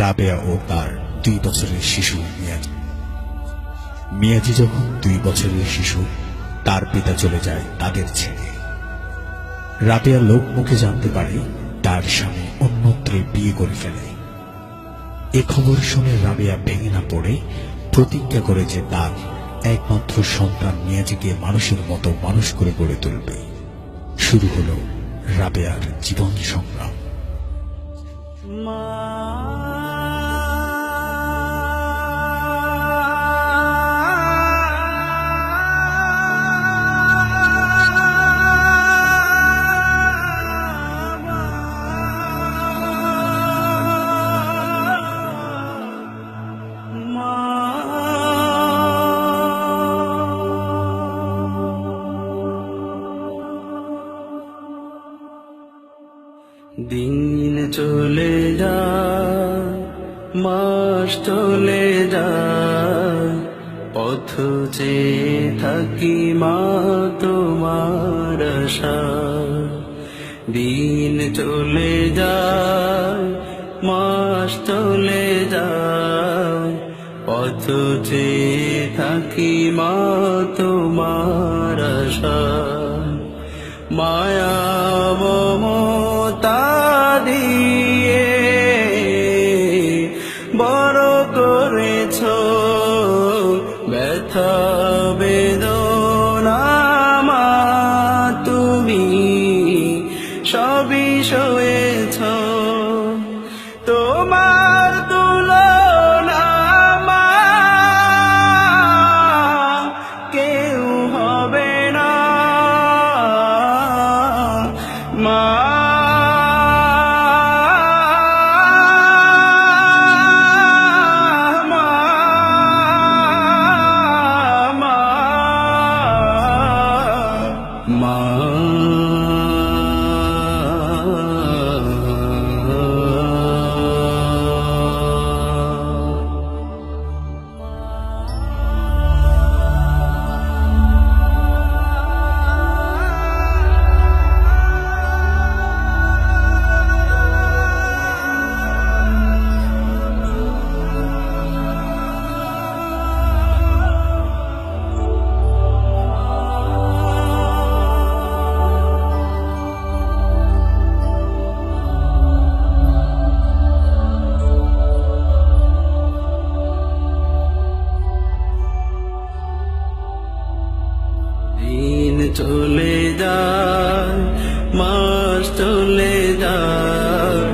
রাবেয়া ও তার 2 বছরের শিশু মিয়াজি। মিয়াজি যখন 2 বছরের শিশু, তার পিতা চলে যায় তাদের ছেড়ে। রাবেয়া লোক মুখে জানতে পারে তার স্বামী অন্যত্রে বিয়ে করে ফেলে। এ খবর শুনে রাবেয়া ভেঙে না পড়ে প্রতিজ্ঞা করে যে তার একমাত্র সন্তান মিয়াজিকে মানুষের মতো মানুষ করে গড়ে তুলবে। শুরু হলো রাবেয়ার জীবন সংগ্রাম। দিন চলে যায়, মাস চলে যায়, পথ চেয়ে থাকি মা তোমার আশায়। দিন চলে যায়, মাস চলে যায়, পথ চেয়ে থাকি মা তোমার আশায়। মায়া মমতা দিয়ে বড় করেছ, ব্যথা বেদনা মা তুমি সবই সয়েছ। তোমার তুলনা মা কেউ হবে না। মা চলে যায়, মাস চলে যায়,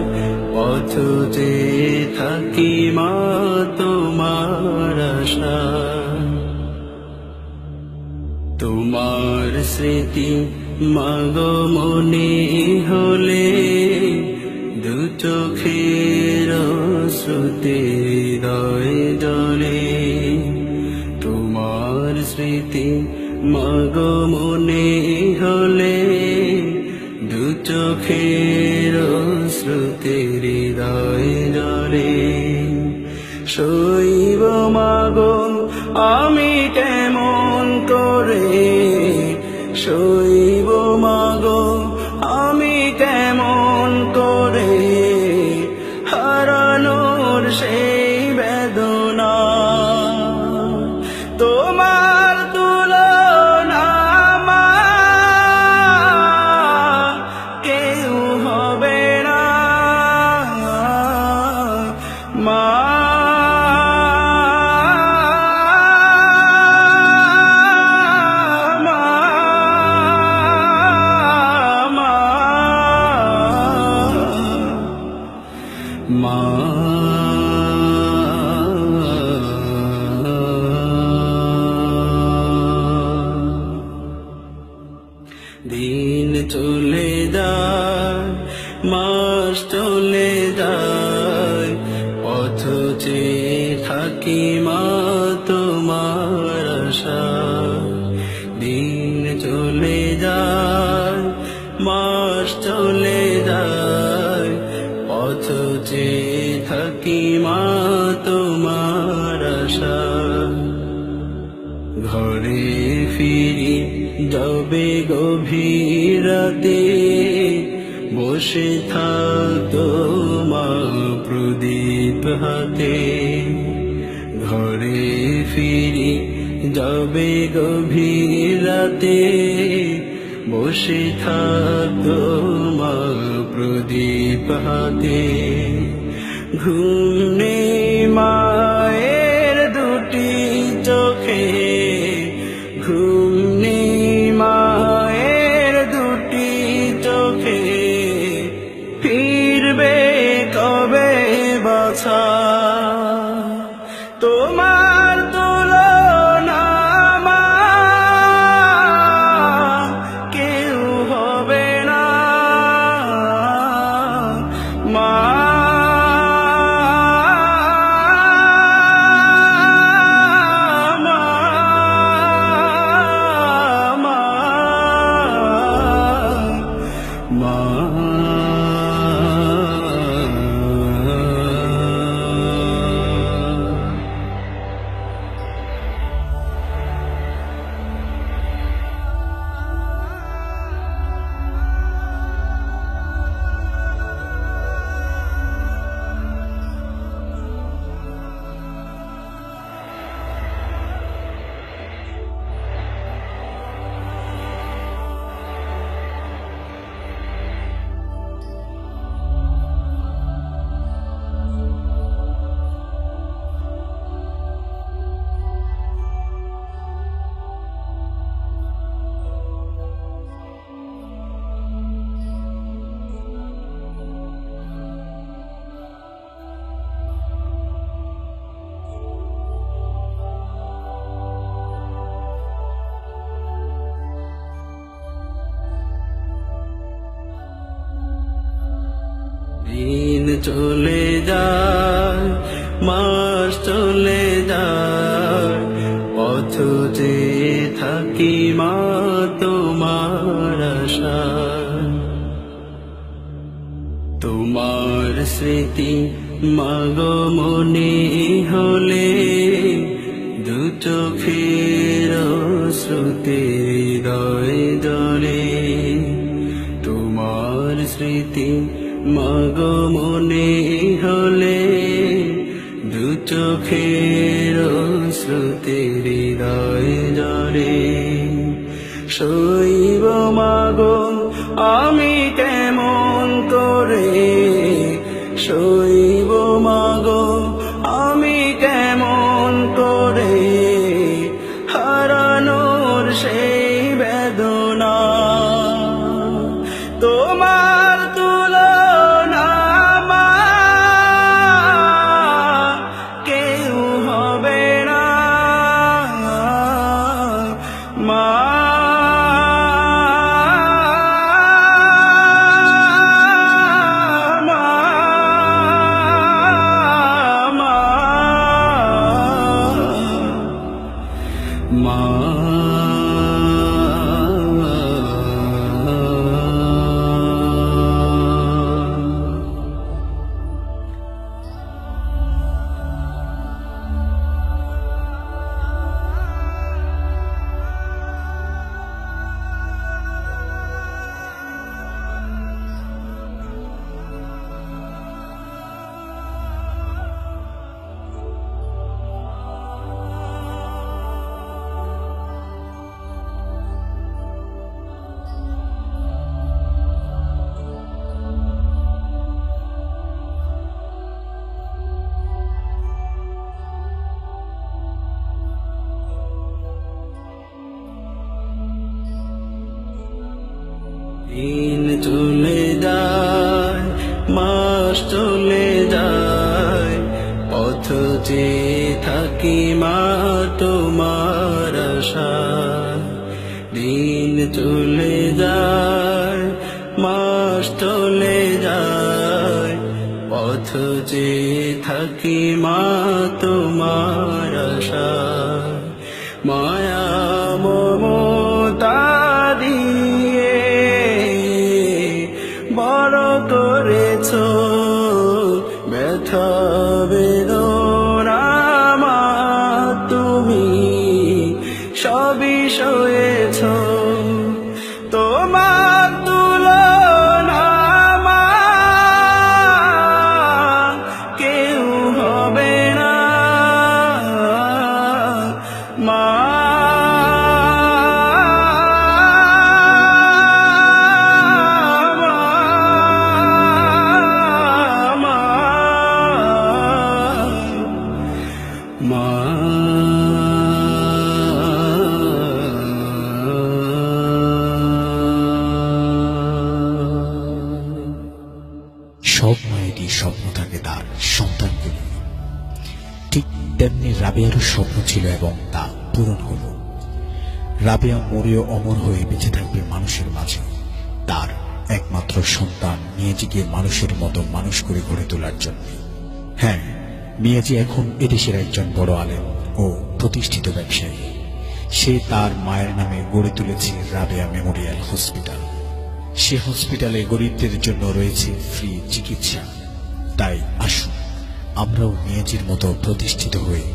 পথ চেয়ে থাকি মা তোমার আশায়। তোমার স্মৃতি মাগো মনে হলে, দু চোখের শ্রুতি হৃদয় জলে। তোমার স্মৃতি মাগো মনে হলে, দু চোখের শ্রুতি হৃদয় জলে। শৈব মাগো আমি কেমন করে, শৈব মাগো আমি কেমন করে, হারানোর সেই বেদনা। তোমার তুলনা মা কেউ হবে না। মা দিন চলে যায়, মাস চলে যায়, পথ চেয়ে থাকি মা তোমার আশায়। দিন চলে যায়, মাস চলে যায়, পথ চেয়ে থাকি মা তোমার আশায়। ঘরে ফিরি যবে গভীর রাতে, বসে থাকতো মা প্রদীপ হাতে, ঘরে ফিরি যাবে গভীর রাতে, বসে থাকতো মা প্রদীপ হাতে। ঘুম নেই মায়ের দুটি চোখে, ঘুম নেই মায়ের দুটি চোখে, ফিরবে কবে বাছা, তোমার তুলনা মা কেউ হবে না। মা দিন চলে যায়, মাস চলে যায়, পথ চেয়ে থাকি মা তোমার আশায়। তোমার স্মৃতি মাগো মনে হলে, দু চোখের শ্রুতি হৃদয় জলে। তোমার স্মৃতি মাগো মনে হলে, দু চোখের শ্রুতি হৃদয় জলে। শৈব মাগো আমি কেমন করে, শৈব মাগো আমি কেমন করে, হারানোর সেই বেদনা, তোমার তুলনা মা কেউ হবে না। মা দিন চলে যায়, মাস চলে যায়, পথ চেয়ে থাকি মা তোমার আশায়। দিন চলে যায়, মাস চলে যায়, পথ চেয়ে থাকি মা তোমার আশায়। মায়া মমতা দিয়ে বড় করেছো, ব্যথা বেদনা মা তুমি সবই সয়েছো। তোমার তুলনা মা তার সন্তানকে নিয়ে। ঠিক তেমনি রাবেয়ারও স্বপ্ন ছিল এবং তা পূরণ হল। রাবেয়া মরেও অমর হয়ে বেঁচে থাকবে মানুষের মাঝে, তার একমাত্র সন্তান মিয়াজিকে মানুষের মতো মানুষ করে গড়ে তোলার জন্য। হ্যাঁ, মিয়াজি এখন এদেশের একজন বড় আলেম ও প্রতিষ্ঠিত ব্যবসায়ী। সে তার মায়ের নামে গড়ে তুলেছে রাবেয়া মেমোরিয়াল হসপিটাল। সে হসপিটালে গরিবদের জন্য রয়েছে ফ্রি চিকিৎসা। তাই আসুন আমরাও মিয়াজির মতো প্রতিষ্ঠিত হয়ে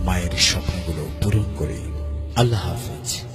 মায়ের স্বপ্নগুলো পূরণ করি। আল্লাহ হাফেজ।